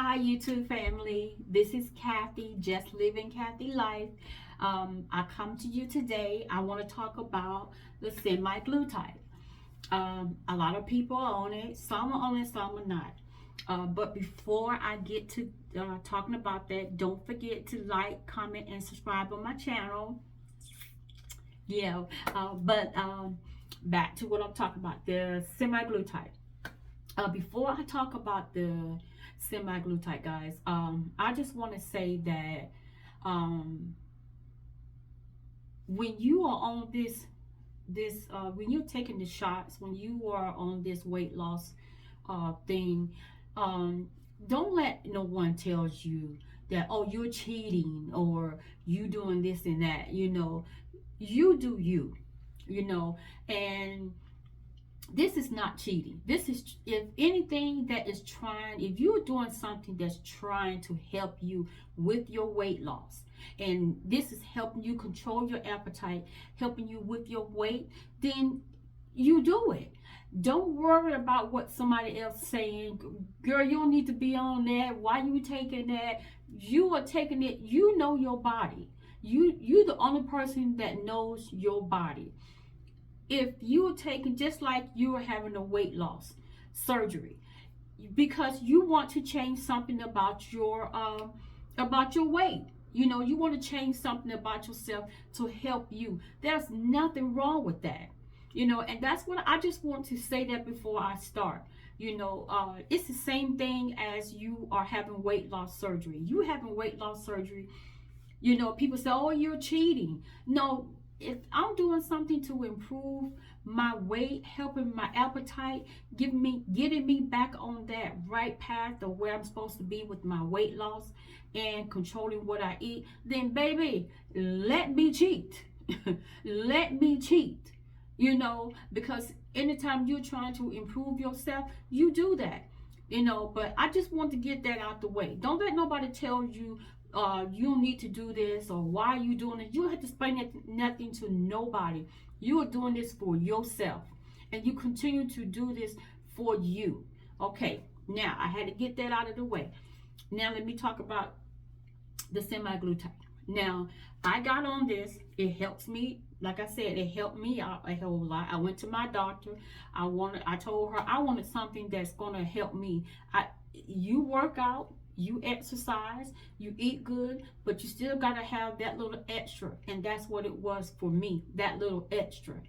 Hi, YouTube family. This is Kathy, just living Kathy life. I come to you today. I want to talk about the semaglutide. A lot of people are on it. Some are on it, some are not. But before I get to talking about that, don't forget to like, comment, and subscribe on my channel. Yeah, but back to what I'm talking about, the semaglutide. Before I talk about the semaglutide, guys, I just want to say that um, when you are on when you're taking the shots, when you are on this weight loss thing, um, don't let no one tells you that, oh, you're cheating or you doing this and that. You do you, and this is not cheating. This is, if anything, if you're doing something that's trying to help you with your weight loss, and this is helping you control your appetite, helping you with your weight, then you do it. Don't worry about what somebody else saying. Girl, you don't need to be on that. Why you taking that? You are taking it. You know your body. You're the only person that knows your body. If you're taking, just like you are having a weight loss surgery, because you want to change something about your weight, you want to change something about yourself to help you. There's nothing wrong with that, and that's what I just want to say that before I start. It's the same thing as you are having weight loss surgery. You having weight loss surgery, people say, oh, you're cheating. No, if I'm doing something to improve my weight, helping my appetite, getting me back on that right path of where I'm supposed to be with my weight loss and controlling what I eat, then baby, let me cheat. Let me cheat. Because anytime you're trying to improve yourself, you do that. But I just want to get that out the way. Don't let nobody tell you you don't need to do this, or why are you doing it. You don't have to explain nothing to nobody. You are doing this for yourself, and you continue to do this for you. Okay, now I had to get that out of the way. Now let me talk about the semaglutide. Now, I got on this. It helps me. Like I said, it helped me out a whole lot. I went to my doctor. I told her I wanted something that's gonna help me. You work out, you exercise, you eat good, but you still gotta have that little extra, and that's what it was for me. That little extra,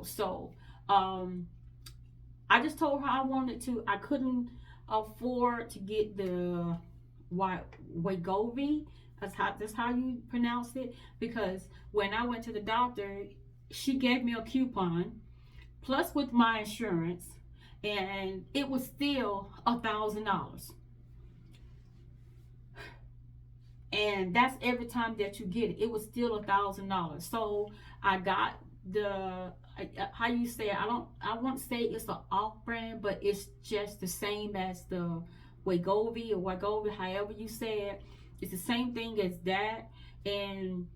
So, I just told her I couldn't afford to get the Wegovy. That's how you pronounce it. Because when I went to the doctor, she gave me a coupon, plus with my insurance, and it was still $1,000. And that's every time that you get it. It was still $1,000. So I got how you say it? I won't say it's an off brand, but it's just the same as the Wegovy, however you say it. It's the same thing as that. And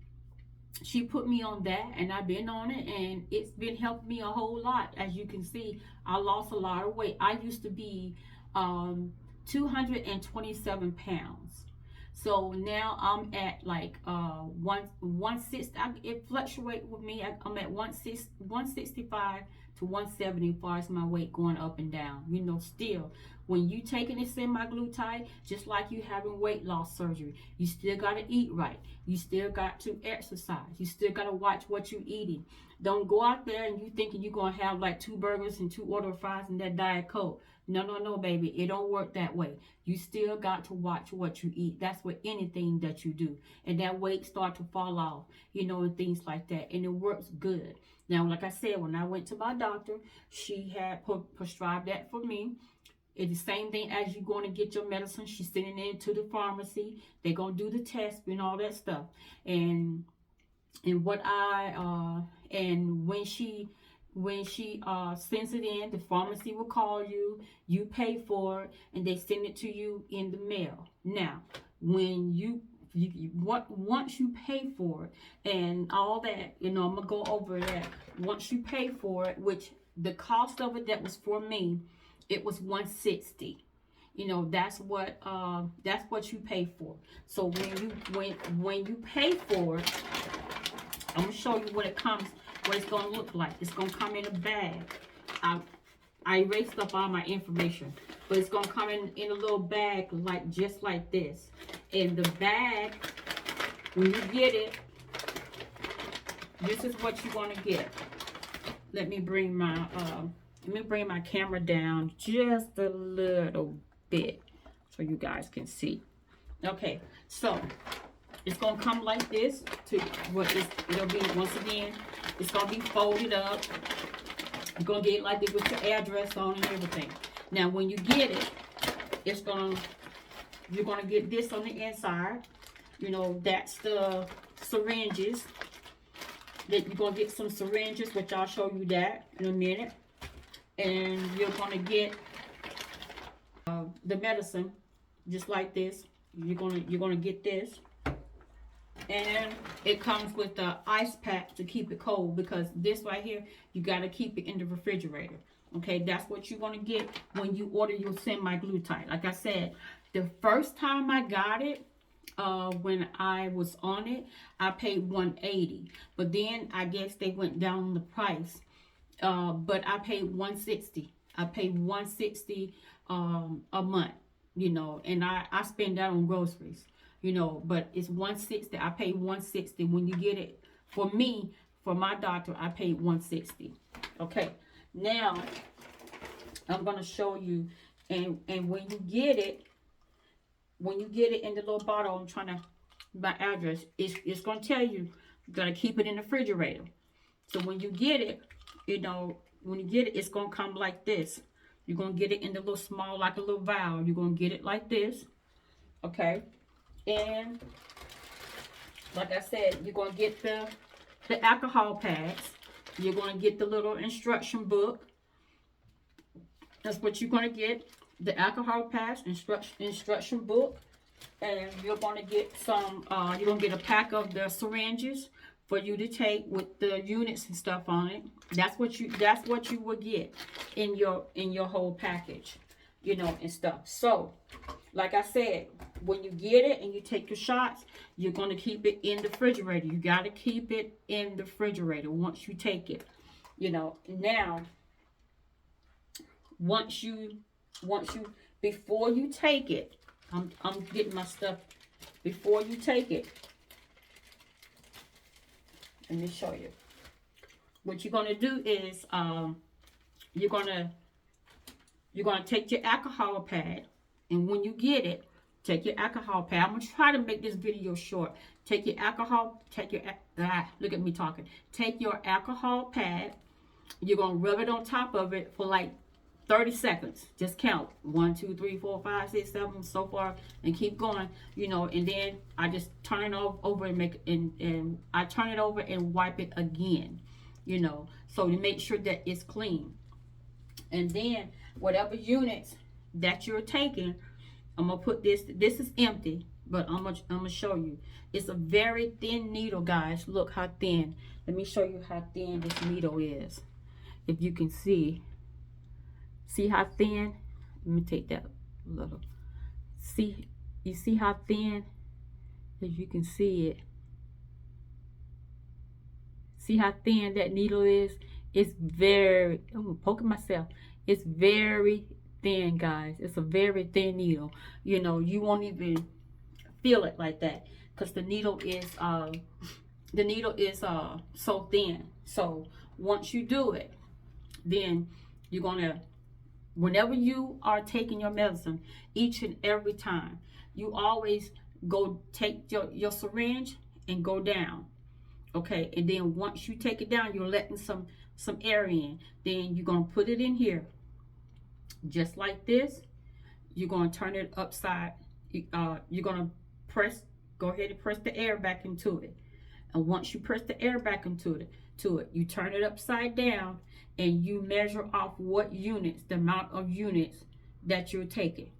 she put me on that, and I've been on it, and it's been helping me a whole lot. As you can see, I lost a lot of weight. I used to be 227 pounds. So now I'm at like 160. It fluctuates with me. I'm at 165 to 170 as far as my weight going up and down. Still, when you taking this semaglutide, just like you having weight loss surgery, you still gotta eat right. You still got to exercise. You still gotta watch what you eating. Don't go out there and you thinking you're gonna have like 2 burgers and 2 order of fries and that Diet Coke. No, baby. It don't work that way. You still got to watch what you eat. That's with anything that you do. And that weight start to fall off, and things like that. And it works good. Now, like I said, when I went to my doctor, she had prescribed that for me. It's the same thing as you going to get your medicine. She's sending it to the pharmacy. They're going to do the test and all that stuff. And when she sends it in, the pharmacy will call you. You pay for it, and they send it to you in the mail. Now, when once you pay for it and all that, I'm gonna go over that. Once you pay for it, which the cost of it that was for me, it was $160. You know, that's what you pay for. So when you pay for it, I'm gonna show you what it's gonna look like. It's gonna come in a bag. I erased up all my information, but it's gonna come in a little bag just like this. And the bag, when you get it, this is what you're gonna get. Let me bring my camera down just a little bit so you guys can see. Okay, so it's gonna come like this. It'll be, once again, it's gonna be folded up. You're gonna get it like this with your address on and everything. Now, when you get it, you're gonna get this on the inside. You know, that's the syringes. That you're gonna get some syringes, which I'll show you that in a minute. And you're gonna get the medicine, just like this. You're gonna get this. And it comes with the ice pack to keep it cold, because this right here, you got to keep it in the refrigerator. Okay, that's what you're going to get when you order your semaglutide. Like I said, the first time I got it, when I was on it, I paid $180. But then I guess they went down the price. But I paid $160. I paid $160 a month, you know, and I spend that on groceries. You know, but it's $160. I paid $160 when you get it. For me, for my doctor, I paid $160. Okay, now I'm gonna show you, and when you get it in the little bottle, I'm trying to, my address, it's gonna tell you gotta keep it in the refrigerator. So when you get it, you know, it's gonna come like this. You're gonna get it in the little small, like a little vial. You're gonna get it like this. Okay. And like I said, you're going to get the alcohol pads. You're going to get the little instruction book. That's what you're going to get. The alcohol pads, instruction book. And you're going to get you're going to get a pack of the syringes for you to take with the units and stuff on it. That's what you will get in your whole package, you know, and stuff. So, like I said, when you get it and you take your shots, you're going to keep it in the refrigerator. You got to keep it in the refrigerator once you take it. You know, now, before you take it, I'm getting my stuff. Before you take it, let me show you. What you're going to do is, you're going to take your alcohol pad, and when you get it, take your alcohol pad. I'm going to try to make this video short. Take your alcohol, look at me talking. Take your alcohol pad. You're going to rub it on top of it for like 30 seconds. Just count. 1, 2, 3, 4, 5, 6, 7, so far, and keep going, you know, and then I just turn it over and I turn it over and wipe it again, you know, so to make sure that it's clean. And then whatever units that you're taking, I'm gonna put this is empty, but I'm gonna show you. It's a very thin needle, guys. Look how thin. Let me show you how thin this needle is. If you can see how thin? Let me take that a little. You see how thin? If you can see it. See how thin that needle is? It's very, I'm poking myself. It's very thin, guys. It's a very thin needle. You know, you won't even feel it like that, because the needle is so thin. So once you do it, then you're gonna, whenever you are taking your medicine, each and every time, you always go take your syringe and go down. Okay, and then once you take it down, you're letting some air in. Then you're gonna put it in here, just like this. You're gonna turn it upside. You're gonna go ahead and press the air back into it. And once you press the air back into it, you turn it upside down, and you measure off what units, the amount of units that you're taking.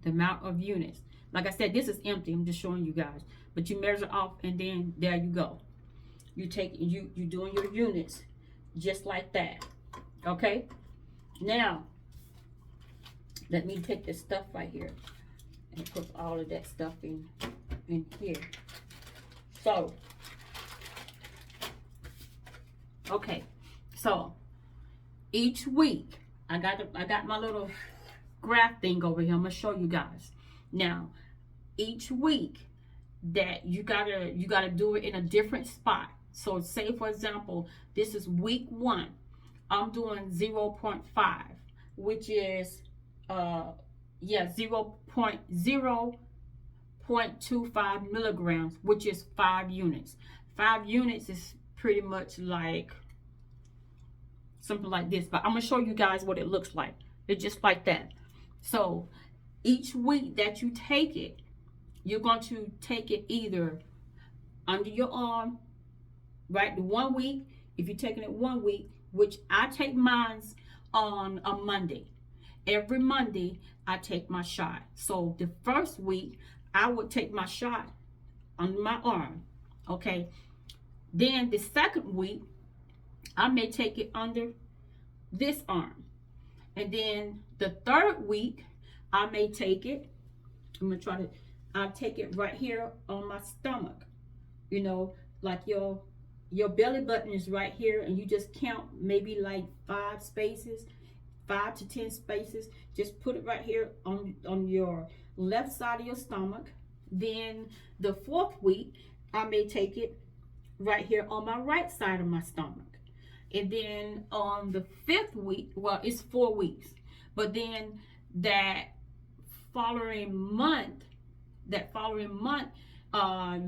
The amount of units. Like I said, this is empty. I'm just showing you guys. But you measure off, and then there you go. You doing your units just like that. Okay? Now, Let me take this stuff right here and put all of that stuff in here. So, okay. So, each week, I got my little graph thing over here. I'm gonna show you guys. Now, each week that you gotta do it in a different spot. So say for example, this is week 1. I'm doing 0.5, which is 0.25 milligrams, which is 5 units. 5 units is pretty much like something like this, but I'm gonna show you guys what it looks like. It's just like that. So each week that you take it, you're going to take it either under your arm, right? 1 week, if you're taking it 1 week, which I take mine's on a Monday. Every Monday, I take my shot. So the first week, I would take my shot under my arm, okay? Then the second week, I may take it under this arm. And then the third week, I may take it, I'll take it right here on my stomach. You know, like your belly button is right here, and you just count maybe like 5 spaces, 5 to 10 spaces. Just put it right here on your left side of your stomach. Then the 4th week, I may take it right here on my right side of my stomach. And then on the 5th week, well, it's 4 weeks, but then that following month,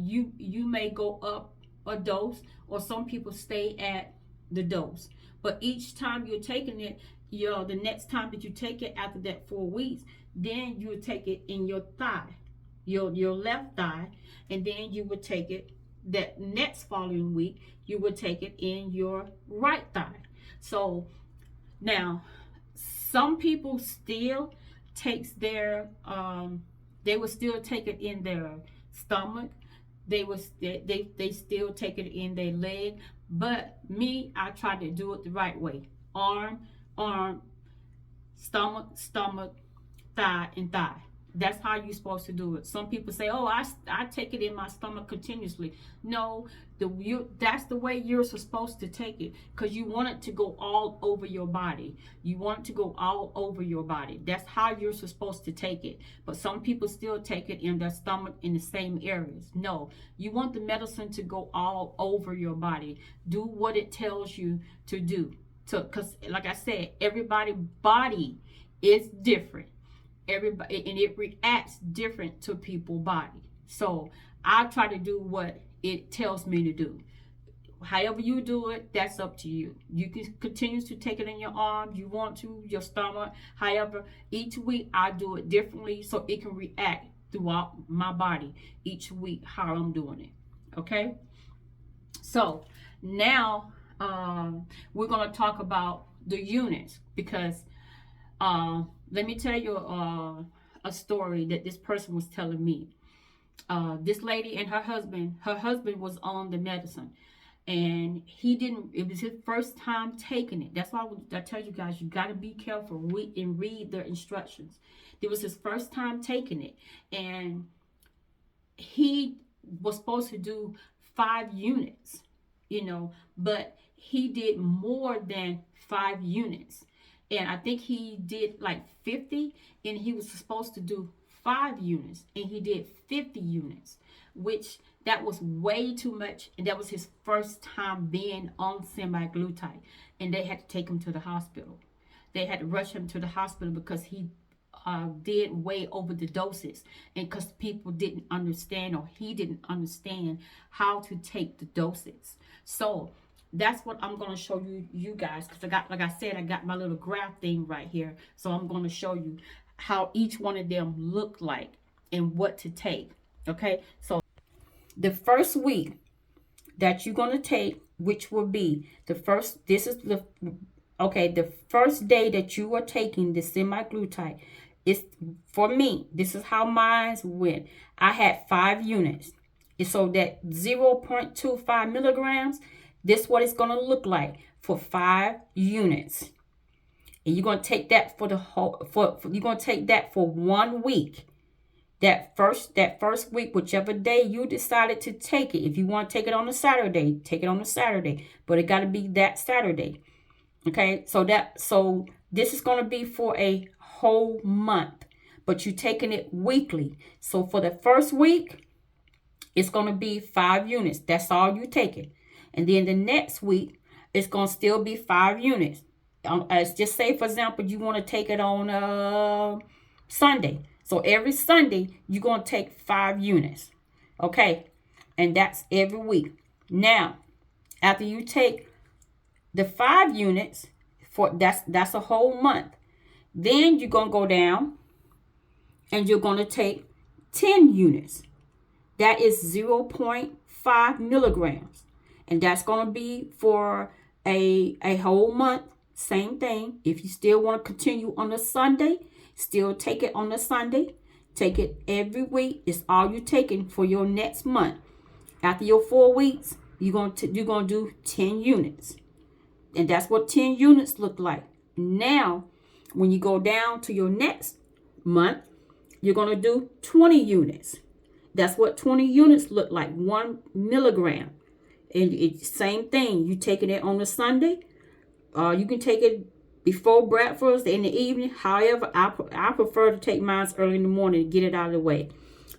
you may go up a dose, or some people stay at the dose. But each time you're taking it, the next time that you take it after that 4 weeks, then you would take it in your thigh, your left thigh, and then you would take it that next following week, you would take it in your right thigh. So now, some people still takes their they will still take it in their stomach. They still take it in their leg. But me, I try to do it the right way. Arm, stomach, thigh, and thigh. That's how you're supposed to do it. Some people say, oh, I take it in my stomach continuously. No, that's the way you're supposed to take it, because you want it to go all over your body. You want it to go all over your body. That's how you're supposed to take it. But some people still take it in their stomach in the same areas. No, you want the medicine to go all over your body. Do what it tells you to do. Because like I said, everybody's body is different. Everybody, and it reacts different to people's body. So I try to do what it tells me to do. However you do it, that's up to you. You can continue to take it in your arm, you want to, your stomach. However, each week I do it differently, so it can react throughout my body each week how I'm doing it. Okay, so now we're going to talk about the units, because let me tell you a story that this person was telling me. This lady and her husband was on the medicine, and it was his first time taking it. That's why I tell you guys, you got to be careful and read the instructions. It was his first time taking it, and he was supposed to do 5 units, but he did more than 5 units. And I think he did like 50, and he was supposed to do 5 units, and he did 50 units, which that was way too much. And that was his first time being on semaglutide, and they had to take him to the hospital. They had to rush him to the hospital because he did way over the doses, and because people didn't understand, or he didn't understand how to take the doses. So that's what I'm going to show you guys, because like I said, I got my little graph thing right here. So I'm going to show you how each one of them look like and what to take. Okay, so the first week that you're going to take, which will be the first day that you are taking the semaglutide, is, for me, this is how mine went. I had 5 units. So that 0.25 milligrams, this is what it's going to look like for 5 units. And you're going to take that for the whole, you're going to take that for 1 week. That first week, whichever day you decided to take it. If you want to take it on a Saturday, take it on a Saturday. But it got to be that Saturday. Okay, so this is going to be for a whole month. But you're taking it weekly. So for the first week, it's going to be 5 units. That's all you taking. And then the next week, it's going to still be 5 units. As just say, for example, you want to take it on Sunday. So every Sunday, you're going to take 5 units. Okay? And that's every week. Now, after you take the 5 units, that's a whole month. Then you're going to go down and you're going to take 10 units. That is 0.5 milligrams. And that's going to be for a whole month. Same thing. If you still want to continue on a Sunday, still take it on a Sunday. Take it every week. It's all you're taking for your next month. After your 4 weeks, you're going to do 10 units. And that's what 10 units look like. Now, when you go down to your next month, you're going to do 20 units. That's what 20 units look like. 1 milligram. And it's same thing. You taking it on a Sunday. You can take it before breakfast, in the evening. However, I prefer to take mine early in the morning to get it out of the way.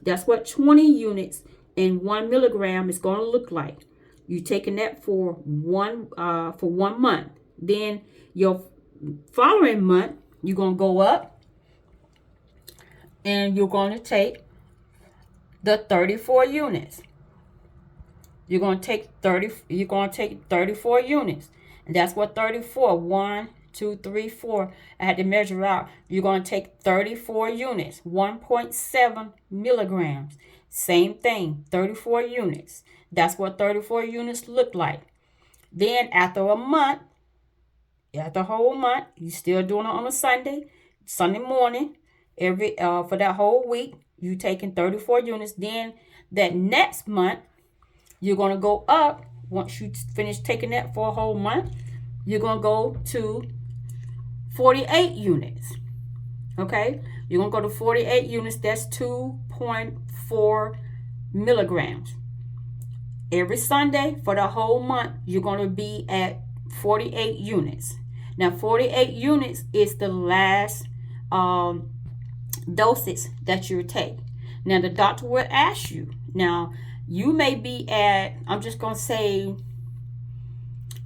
That's what 20 units and 1 milligram is going to look like. You're taking that for one month. Then your following month, you're going to go up and you're going to take the 34 units. You're going to take 34 units. And that's what 34, 1, 2, 3, 4. I had to measure out. You're going to take 34 units, 1.7 milligrams. Same thing, 34 units. That's what 34 units look like. Then after a month, after a whole month, you're still doing it on a Sunday morning. For that whole week, you taking 34 units. Then that next month, you're going to go up. Once you finish taking that for a whole month, you're going to go to 48 units. Okay? You're going to go to 48 units. That's 2.4 milligrams. Every Sunday for the whole month, you're going to be at 48 units. Now, 48 units is the last dosage that you take. Now, the doctor will ask you. Now, you may be at, I'm just going to say,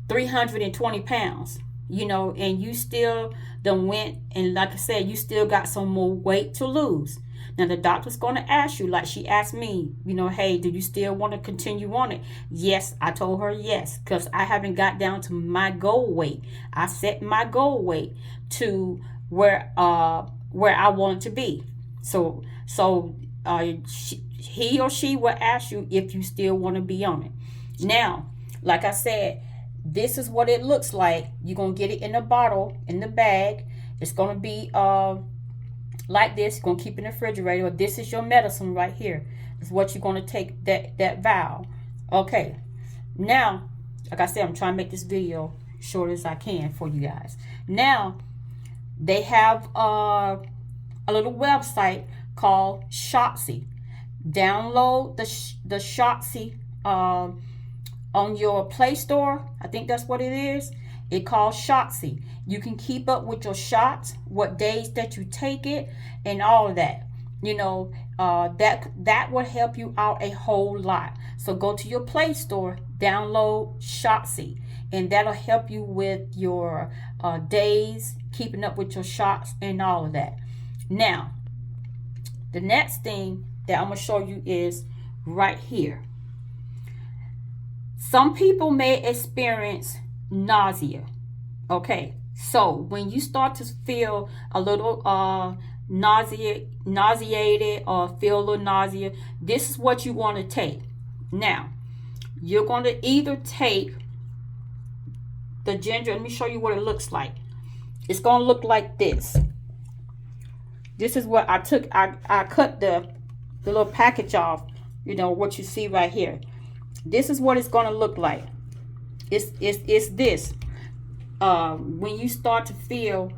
320 pounds, and you still done went, and like I said, you still got some more weight to lose. Now, the doctor's going to ask you, like she asked me, hey, do you still want to continue on it? Yes, I told her yes, because I haven't got down to my goal weight. I set my goal weight to where I want to be. So he or she will ask you if you still want to be on it. Now, like I said, this is what it looks like. You're going to get it in a bottle, in the bag. It's going to be like this. You're going to keep it in the refrigerator. This is your medicine right here. It's what you're going to take, that vial. Okay. Now, like I said, I'm trying to make this video short as I can for you guys. Now, they have a little website called Shotzi. Download the Shotzi on your Play Store. I think that's what it is. It calls Shotzi. You can keep up with your shots, what days that you take it, and all of that. That would help you out a whole lot. So go to your Play Store, download Shotzi, and that'll help you with your days, keeping up with your shots, and all of that. Now, the next thing that I'm going to show you is right here. Some people may experience nausea. Okay, so when you start to feel a little nauseated or feel a little nausea, this is what you want to take. Now, you're going to either take the ginger. Let me show you what it looks like. It's going to look like this. This is what I took. I cut the little package off. What you see right here. This is what it's going to look like. It's this. When you start to feel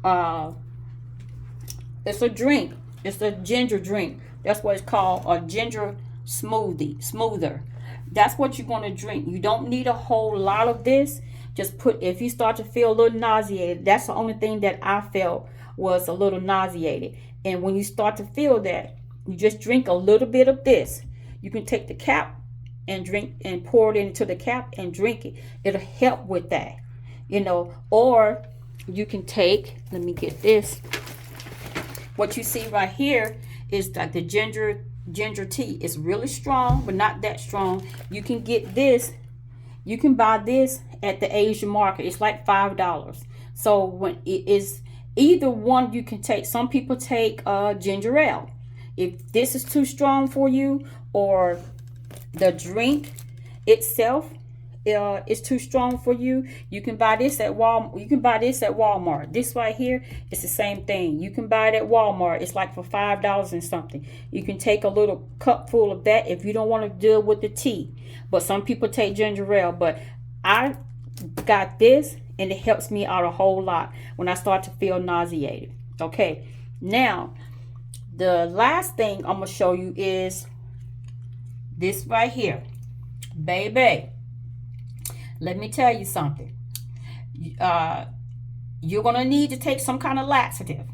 uh it's a drink. It's a ginger drink. That's what it's called, a ginger smoother. That's what you're going to drink. You don't need a whole lot of this. Just put, if you start to feel a little nauseated, that's the only thing that I felt was a little nauseated. And when you start to feel that, you just drink a little bit of this. You can take the cap and drink and pour it into the cap and drink it. It'll help with that, or you can take, let me get this. What you see right here is like the ginger tea. It's really strong, but not that strong. You can get this. You can buy this at the Asian market. It's like $5. So when it is either one, you can take. Some people take ginger ale. If this is too strong for you, or the drink itself is too strong for you, you can buy this at Walmart. You can buy this at Walmart. This right here, it's the same thing. You can buy it at Walmart. It's like for $5 and something. You can take a little cup full of that if you don't want to deal with the tea. But some people take ginger ale. But I got this, and it helps me out a whole lot when I start to feel nauseated. Okay, now the last thing I'm gonna show you is this right here, baby. Let me tell you something. You're gonna need to take some kind of laxative.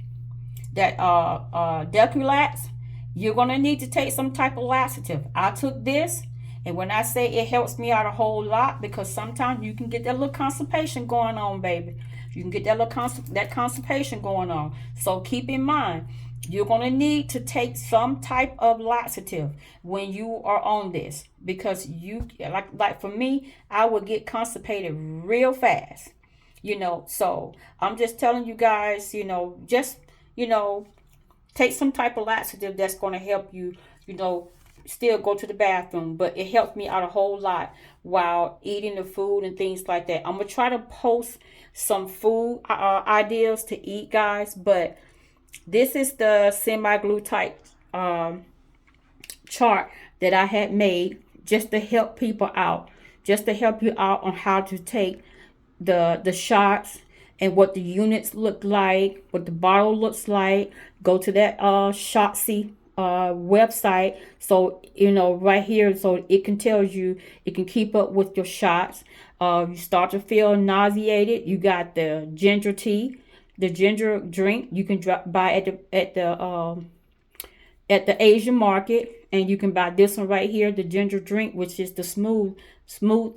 That Deculax, you're gonna need to take some type of laxative. I took this, and when I say it helps me out a whole lot, because sometimes you can get that little constipation going on, baby. You can get that little constipation going on. So keep in mind, you're going to need to take some type of laxative when you are on this, because you, like for me, I would get constipated real fast, so I'm just telling you guys, just, take some type of laxative that's going to help you, still go to the bathroom. But it helps me out a whole lot while eating the food and things like that. I'm going to try to post some food ideas to eat, guys, but this is the semaglutide chart that I had made just to help people out, just to help you out on how to take the shots and what the units look like, what the bottle looks like. Go to that Shotzi website, so right here, so it can tell you, it can keep up with your shots. You start to feel nauseated, you got the ginger tea, the ginger drink. You can buy at the Asian market, and you can buy this one right here, the ginger drink, which is the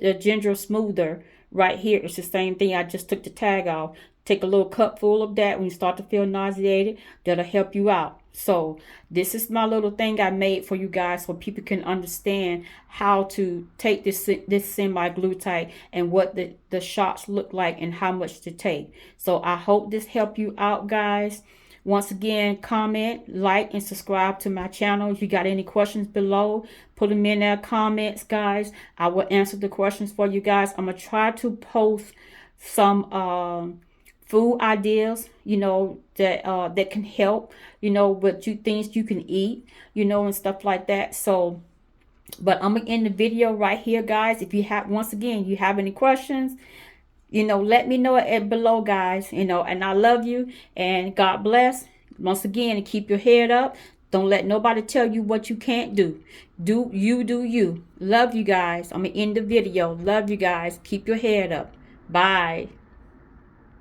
the ginger smoother right here. It's the same thing. I just took the tag off. Take a little cup full of that when you start to feel nauseated. That'll help you out. So this is my little thing I made for you guys, so people can understand how to take this semaglutide and what the shots look like and how much to take. So I hope this helped you out, guys. Once again, comment, like, and subscribe to my channel. If you got any questions below, put them in there, comments, guys. I will answer the questions for you guys. I'm gonna try to post some food ideas, that can help, what things you can eat, and stuff like that. So, but I'm gonna end the video right here, guys. If you have, once again, you have any questions, let me know it below, guys. And I love you, and God bless. Once again, keep your head up. Don't let nobody tell you what you can't do. Do you. Love you guys. I'm gonna end the video. Love you guys. Keep your head up. Bye.